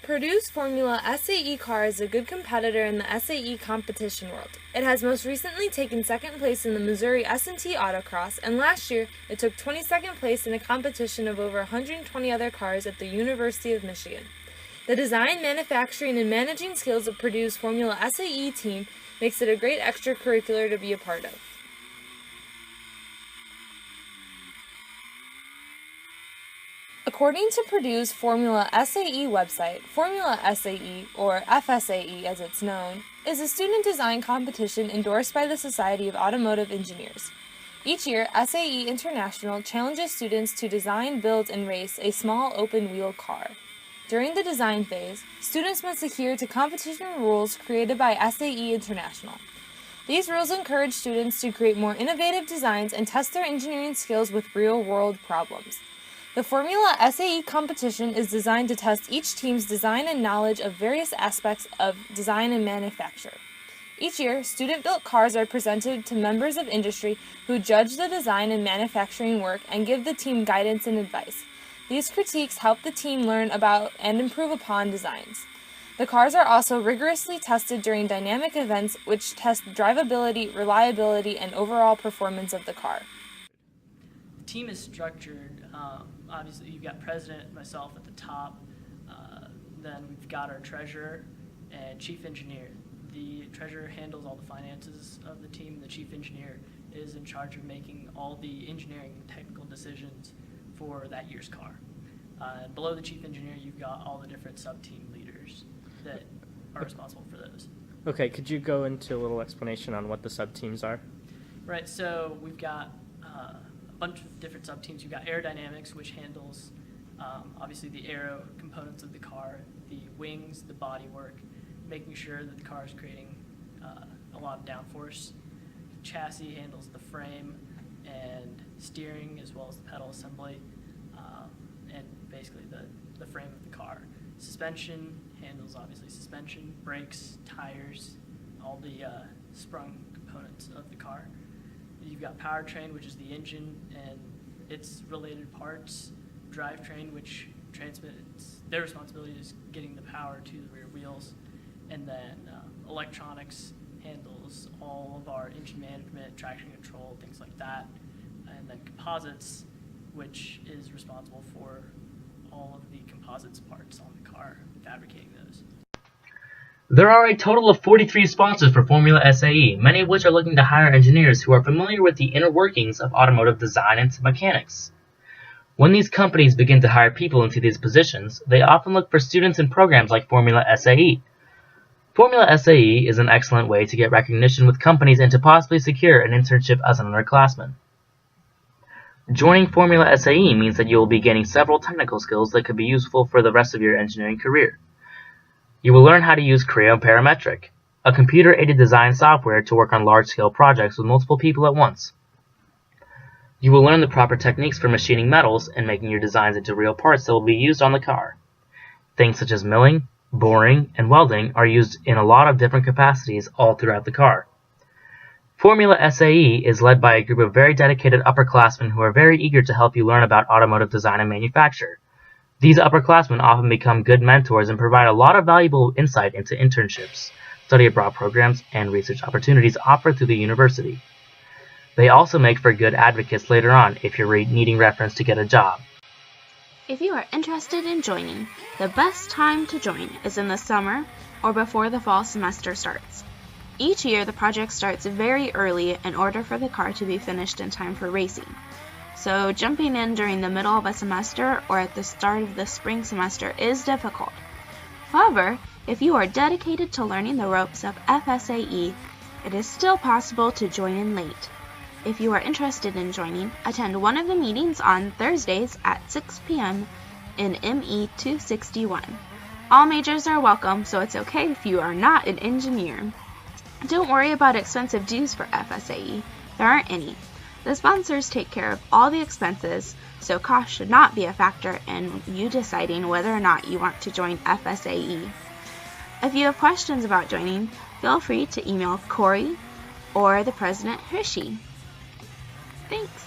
Purdue's Formula SAE car is a good competitor in the SAE competition world. It has most recently taken second place in the Missouri S&T Autocross, and last year it took 22nd place in a competition of over 120 other cars at the University of Michigan. The design, manufacturing, and managing skills of Purdue's Formula SAE team makes it a great extracurricular to be a part of. According to Purdue's Formula SAE website, Formula SAE, or FSAE as it's known, is a student design competition endorsed by the Society of Automotive Engineers. Each year, SAE International challenges students to design, build, and race a small open-wheel car. During the design phase, students must adhere to competition rules created by SAE International. These rules encourage students to create more innovative designs and test their engineering skills with real-world problems. The Formula SAE competition is designed to test each team's design and knowledge of various aspects of design and manufacture. Each year, student-built cars are presented to members of industry who judge the design and manufacturing work and give the team guidance and advice. These critiques help the team learn about and improve upon designs. The cars are also rigorously tested during dynamic events which test drivability, reliability, and overall performance of the car. The team is structured, obviously you've got president, myself at the top, then we've got our treasurer and chief engineer. The treasurer handles all the finances of the team. The chief engineer is in charge of making all the engineering and technical decisions for that year's car. And below the chief engineer, you've got all the different sub-team leaders that are responsible for those. Okay, could you go into a little explanation on what the sub-teams are? Right, so we've got a bunch of different sub-teams. You've got aerodynamics, which handles obviously the aero components of the car, the wings, the bodywork, making sure that the car is creating a lot of downforce. Chassis handles the frame and steering, as well as the pedal assembly, and basically the frame of the car. Suspension handles obviously suspension, brakes, tires, all the sprung components of the car. You've got powertrain, which is the engine and its related parts. Drivetrain, which transmits, their responsibility is getting the power to the rear wheels. And then electronics handles all of our engine management, traction control, things like that. And then composites, which is responsible for all of the composites parts on the car, fabricating those. There are a total of 43 sponsors for Formula SAE, many of which are looking to hire engineers who are familiar with the inner workings of automotive design and mechanics. When these companies begin to hire people into these positions, they often look for students in programs like Formula SAE. Formula SAE is an excellent way to get recognition with companies and to possibly secure an internship as an underclassman. Joining Formula SAE means that you will be gaining several technical skills that could be useful for the rest of your engineering career. You will learn how to use Creo Parametric, a computer-aided design software to work on large-scale projects with multiple people at once. You will learn the proper techniques for machining metals and making your designs into real parts that will be used on the car. Things such as milling, boring, and welding are used in a lot of different capacities all throughout the car. Formula SAE is led by a group of very dedicated upperclassmen who are very eager to help you learn about automotive design and manufacture. These upperclassmen often become good mentors and provide a lot of valuable insight into internships, study abroad programs, and research opportunities offered through the university. They also make for good advocates later on if you're needing reference to get a job. If you are interested in joining, the best time to join is in the summer or before the fall semester starts. Each year, the project starts very early in order for the car to be finished in time for racing. So jumping in during the middle of a semester or at the start of the spring semester is difficult. However, if you are dedicated to learning the ropes of FSAE, it is still possible to join in late. If you are interested in joining, attend one of the meetings on Thursdays at 6 p.m. in ME 261. All majors are welcome, so it's okay if you are not an engineer. Don't worry about expensive dues for FSAE. There aren't any. The sponsors take care of all the expenses, so cost should not be a factor in you deciding whether or not you want to join FSAE. If you have questions about joining, feel free to email Cory or the president, Hershey. Thanks.